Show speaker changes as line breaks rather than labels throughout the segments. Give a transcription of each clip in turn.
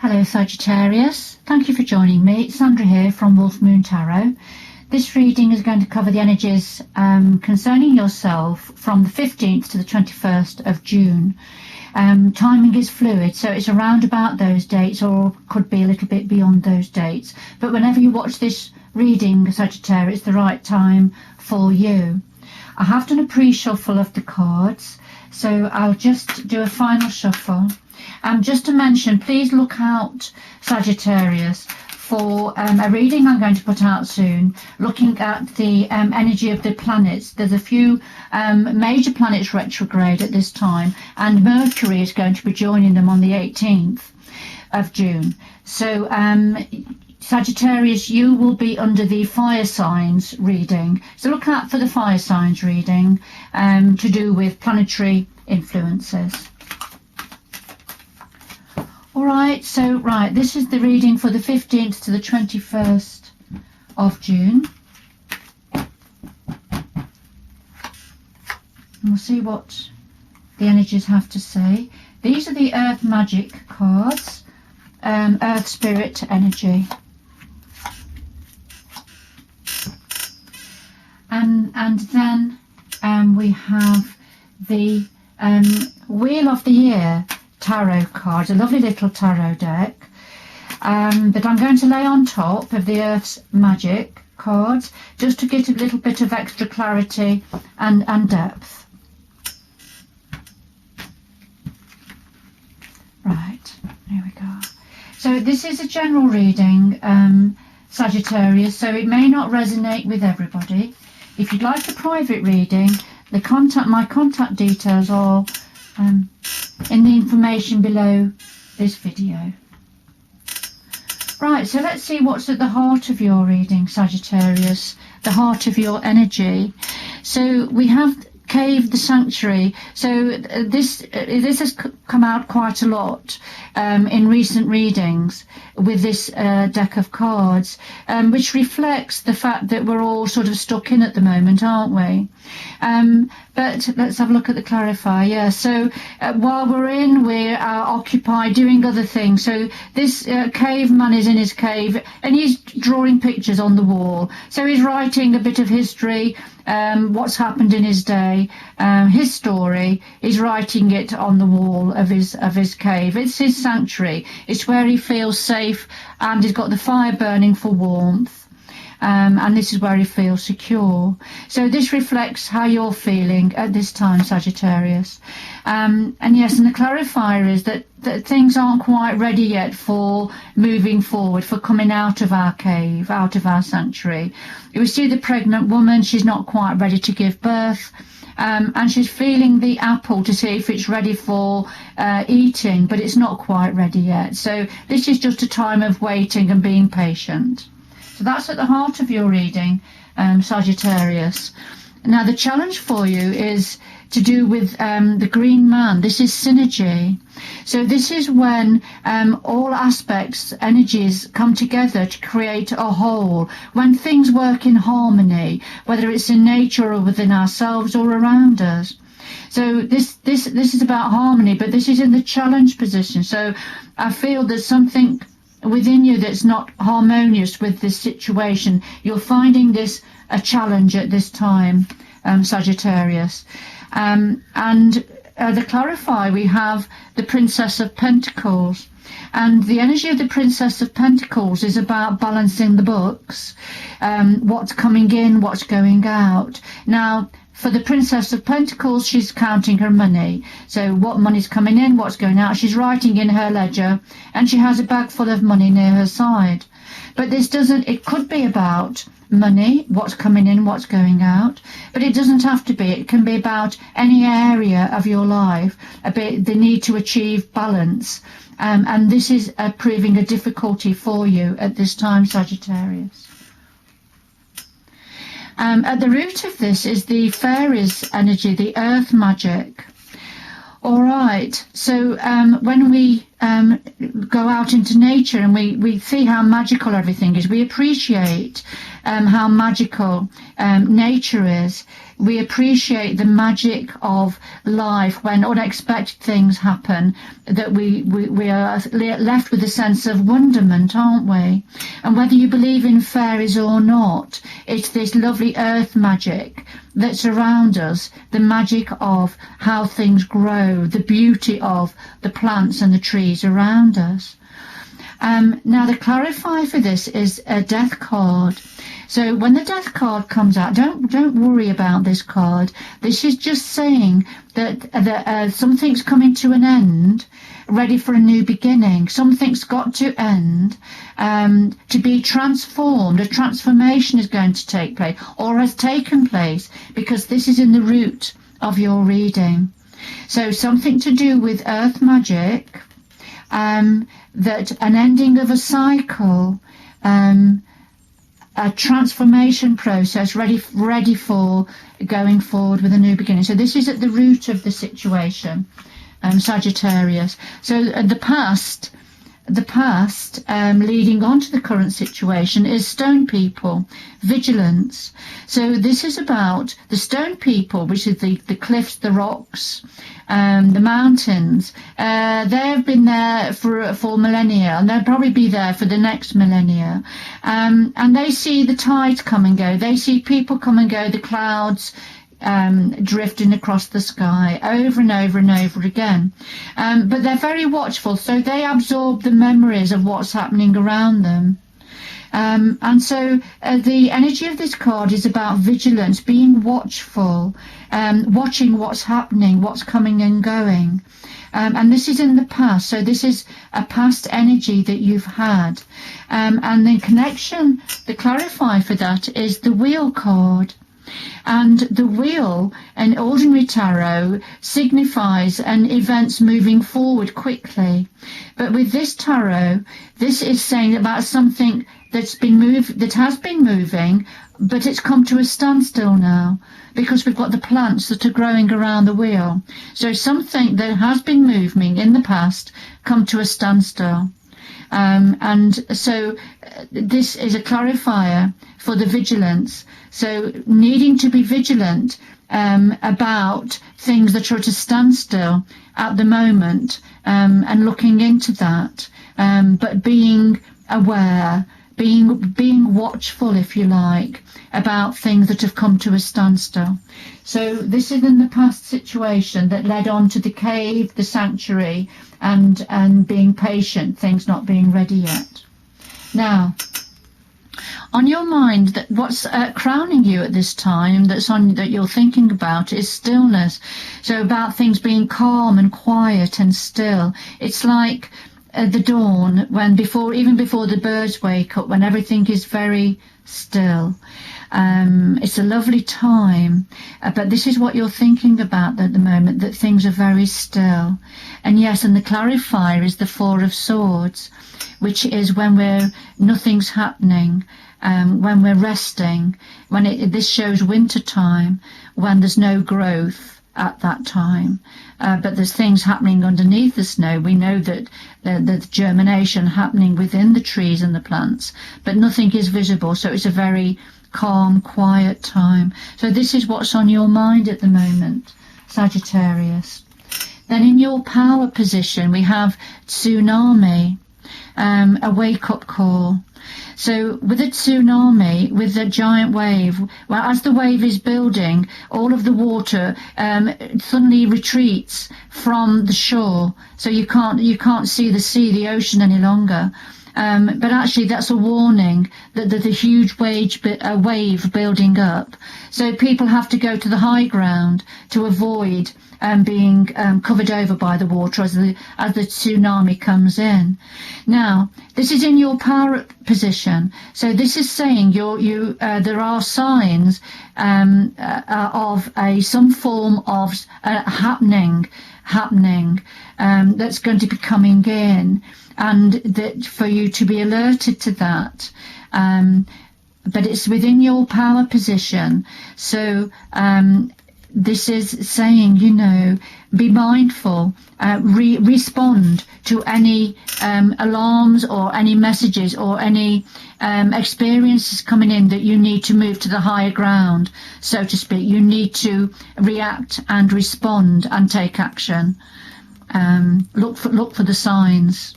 Hello Sagittarius, thank you for joining me. It's Sandra here from Wolf Moon Tarot. This reading is going to cover the energies concerning yourself from the 15th to the 21st of June. Timing is fluid, so it's around about those dates or could be a little bit beyond those dates. But whenever you watch this reading, Sagittarius, it's the right time for you. I have done a pre-shuffle of the cards, so I'll just do a final shuffle. Just to mention, please look out, Sagittarius, for a reading I'm going to put out soon, looking at the energy of the planets. There's a few major planets retrograde at this time, and Mercury is going to be joining them on the 18th of June. So Sagittarius, you will be under the fire signs reading. So look out for the fire signs reading to do with planetary influences. Alright, so this is the reading for the 15th to the 21st of June. And we'll see what the energies have to say. These are the Earth Magic cards, Earth Spirit Energy. And then we have the Wheel of the Year tarot cards, a lovely little tarot deck that I'm going to lay on top of the Earth's Magic cards just to get a little bit of extra clarity and depth. Right, here we go. So this is a general reading, Sagittarius, so it may not resonate with everybody. If you'd like a private reading, my contact details are in the information below this video. Right, so let's see what's at the heart of your reading, Sagittarius, the heart of your energy. So we have Cave the Sanctuary. So this has come out quite a lot in recent readings with this deck of cards, which reflects the fact that we're all sort of stuck in at the moment, aren't we? But let's have a look at the clarifier. Yeah, so while we're in, we're occupied doing other things. So this caveman is in his cave and he's drawing pictures on the wall. So he's writing a bit of history, what's happened in his day, his story. He's writing it on the wall of his cave. It's his sanctuary. It's where he feels safe, and he's got the fire burning for warmth. And this is where he feels secure. So this reflects how you're feeling at this time, Sagittarius. And yes, and the clarifier is that things aren't quite ready yet for moving forward, for coming out of our cave, out of our sanctuary. You see the pregnant woman, she's not quite ready to give birth. And she's feeling the apple to see if it's ready for eating, but it's not quite ready yet. So this is just a time of waiting and being patient. So that's at the heart of your reading, Sagittarius. Now the challenge for you is to do with the green man. This is synergy. So this is when all aspects, energies come together to create a whole. When things work in harmony, whether it's in nature or within ourselves or around us. So this is about harmony, but this is in the challenge position. So I feel there's something within you that's not harmonious with this situation. You're finding this a challenge at this time, Sagittarius. And the clarifier, we have the Princess of Pentacles. And the energy of the Princess of Pentacles is about balancing the books, what's coming in, what's going out. Now, for the Princess of Pentacles, she's counting her money. So what money's coming in, what's going out. She's writing in her ledger, and she has a bag full of money near her side. But it could be about money, what's coming in, what's going out. But it doesn't have to be. It can be about any area of your life, the need to achieve balance. And this is proving a difficulty for you at this time, Sagittarius. At the root of this is the fairies energy, the earth magic. All right, so when we go out into nature and we see how magical everything is, we appreciate how magical nature is. we appreciate the magic of life when unexpected things happen, that we are left with a sense of wonderment, aren't we? And whether you believe in fairies or not, it's this lovely earth magic that's around us, the magic of how things grow, the beauty of the plants and the trees around us. Now the clarifier for this is a death card. So when the death card comes out, don't worry about this card. This is just saying that something's coming to an end, ready for a new beginning. Something's got to end, to be transformed. A transformation is going to take place, or has taken place, because this is in the root of your reading. So something to do with earth magic, that an ending of a cycle, a transformation process ready for going forward with a new beginning. So this is at the root of the situation, Sagittarius. So the past leading on to the current situation is stone people, vigilance. So this is about the stone people, which is the cliffs, the rocks, the mountains. They have been there for millennia, and they'll probably be there for the next millennia. And they see the tides come and go. They see people come and go, the clouds drifting across the sky over and over and over again. But they're very watchful, so they absorb the memories of what's happening around them. And so the energy of this card is about vigilance, being watchful, watching what's happening, what's coming and going. And this is in the past, so this is a past energy that you've had. And the connection, the clarifier for that is the wheel card. And the wheel in ordinary tarot signifies an events moving forward quickly. But with this tarot, this is saying about something that's been that has been moving, but it's come to a standstill now, because we've got the plants that are growing around the wheel. So something that has been moving in the past come to a standstill. And so this is a clarifier for the vigilance. So needing to be vigilant about things that are at a standstill at the moment, and looking into that, but being aware, being watchful, if you like, about things that have come to a standstill. So this is in the past situation that led on to the cave, the sanctuary, and being patient, things not being ready yet. Now, on your mind, that what's crowning you at this time, that you're thinking about, is stillness. So about things being calm and quiet and still. It's like the dawn, even before the birds wake up, when everything is very still. It's a lovely time, but this is what you're thinking about at the moment, that things are very still. And yes, and the clarifier is the Four of Swords, which is when nothing's happening, when we're resting, this shows winter time, when there's no growth at that time, but there's things happening underneath the snow. We know that the germination happening within the trees and the plants, but nothing is visible, so it's a very calm, quiet time. So this is what's on your mind at the moment, Sagittarius. Then in your power position, we have tsunami, a wake-up call. So with a tsunami, with the giant wave, well, as the wave is building, all of the water suddenly retreats from the shore. So you can't see the ocean any longer. But actually that's a warning that there's a huge wave building up. So people have to go to the high ground to avoid being covered over by the water as the tsunami comes in. Now, this is in your power position. So this is saying there are signs of some form of happening that's going to be coming in, and that for you to be alerted to that. But it's within your power position. So this is saying, be mindful, respond to any alarms or any messages or any experiences coming in that you need to move to the higher ground, so to speak. You need to react and respond and take action. Look for the signs,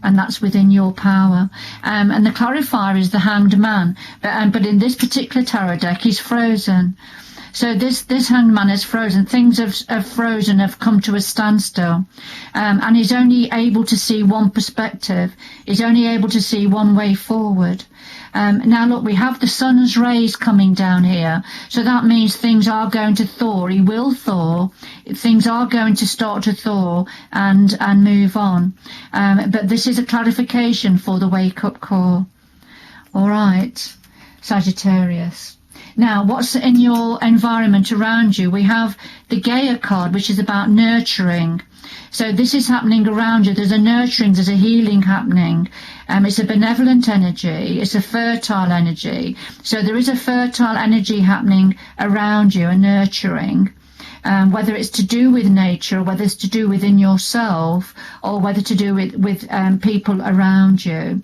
and that's within your power. And the clarifier is the Hanged Man, but in this particular tarot deck, he's frozen. So this Hanged Man is frozen. Things have frozen, have come to a standstill, and he's only able to see one perspective. He's only able to see one way forward. Now look, we have the sun's rays coming down here, so that means things are going to thaw. He will thaw. Things are going to start to thaw and move on. But this is a clarification for the wake-up call. All right, Sagittarius. Now, what's in your environment around you? We have the Gaia card, which is about nurturing. So this is happening around you. There's a nurturing, there's a healing happening. It's a benevolent energy. It's a fertile energy. So there is a fertile energy happening around you, a nurturing. Whether it's to do with nature, whether it's to do within yourself, or whether to do with people around you.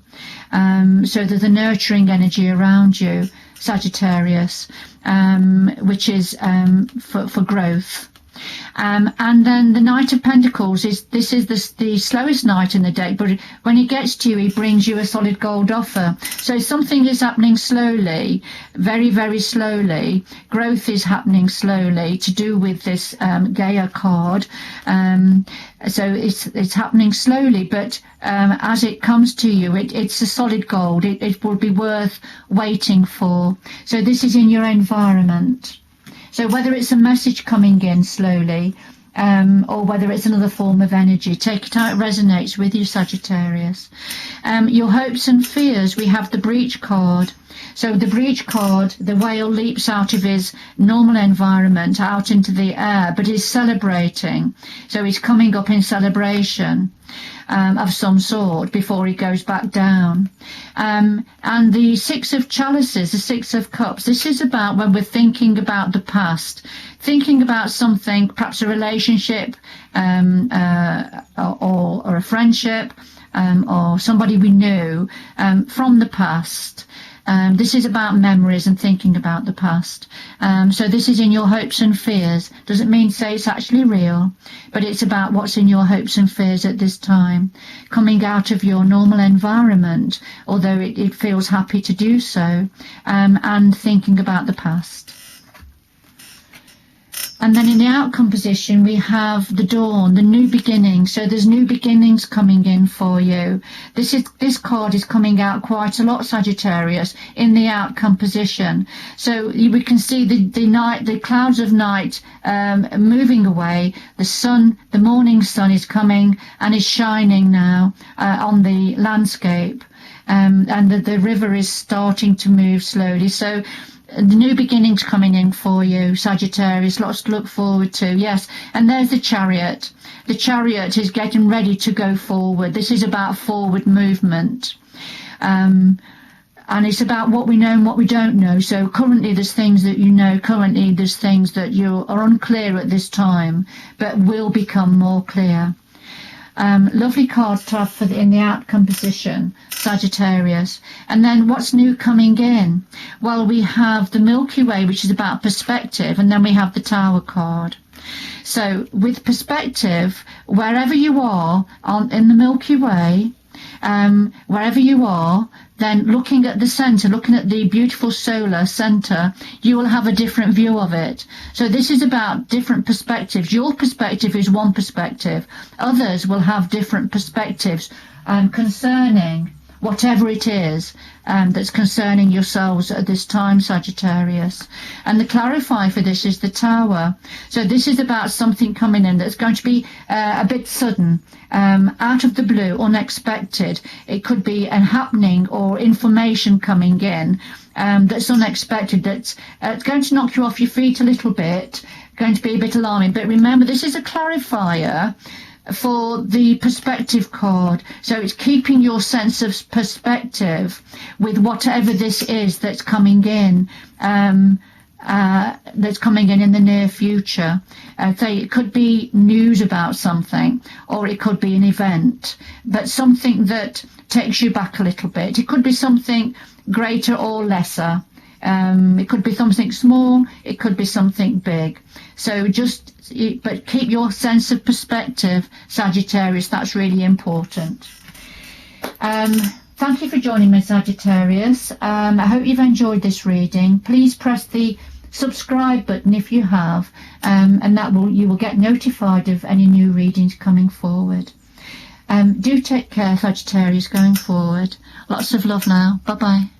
So there's a nurturing energy around you, Sagittarius, which is for growth. And then the Knight of Pentacles is the slowest knight in the deck, but when he gets to you, he brings you a solid gold offer. So something is happening slowly, very, very slowly. Growth is happening slowly to do with this Gaia card. So it's happening slowly, but as it comes to you, it's a solid gold. It will be worth waiting for. So this is in your environment. So whether it's a message coming in slowly, or whether it's another form of energy, take it how it resonates with you, Sagittarius. Your hopes and fears, we have the Breach card. So the Breach card, the whale leaps out of his normal environment, out into the air, but he's celebrating. So he's coming up in celebration of some sort before he goes back down. And the Six of Chalices, the Six of Cups, this is about when we're thinking about the past, thinking about something, perhaps a relationship, or a friendship, or somebody we knew from the past. This is about memories and thinking about the past. So this is in your hopes and fears. Doesn't mean say it's actually real, but it's about what's in your hopes and fears at this time, coming out of your normal environment, although it feels happy to do so, and thinking about the past. And then in the outcome position, we have the dawn, the new beginning. So there's new beginnings coming in for you. This card is coming out quite a lot, Sagittarius, in the outcome position. So we can see the clouds of night moving away. The sun, the morning sun is coming and is shining now on the landscape. And the river is starting to move slowly. So the new beginnings coming in for you, Sagittarius, lots to look forward to, yes. And there's the Chariot. The Chariot is getting ready to go forward. This is about forward movement. And it's about what we know and what we don't know. So currently there's things that you know, currently there's things that you are unclear at this time, but will become more clear. Lovely card to have in the outcome position, Sagittarius. And then what's new coming in? Well, we have the Milky Way, which is about perspective, and then we have the Tower card. So with perspective, wherever you are in the Milky Way, wherever you are, then looking at the center, looking at the beautiful solar center, you will have a different view of it. So this is about different perspectives. Your perspective is one perspective. Others will have different perspectives concerning whatever it is that's concerning yourselves at this time, Sagittarius. And the clarifier for this is the Tower. So this is about something coming in that's going to be a bit sudden, out of the blue, unexpected. It could be a happening or information coming in that's unexpected, that's going to knock you off your feet a little bit, going to be a bit alarming. But remember, this is a clarifier for the perspective card. So it's keeping your sense of perspective with whatever this is that's coming in. that's coming in the near future. So it could be news about something, or it could be an event, but something that takes you back a little bit. It could be something greater or lesser. It could be something small, it could be something big. So but keep your sense of perspective, Sagittarius. That's really important. Thank you for joining me, Sagittarius. I hope you've enjoyed this reading. Please press the subscribe button if you have, and you will get notified of any new readings coming forward. Do take care, Sagittarius, going forward. Lots of love now. Bye bye.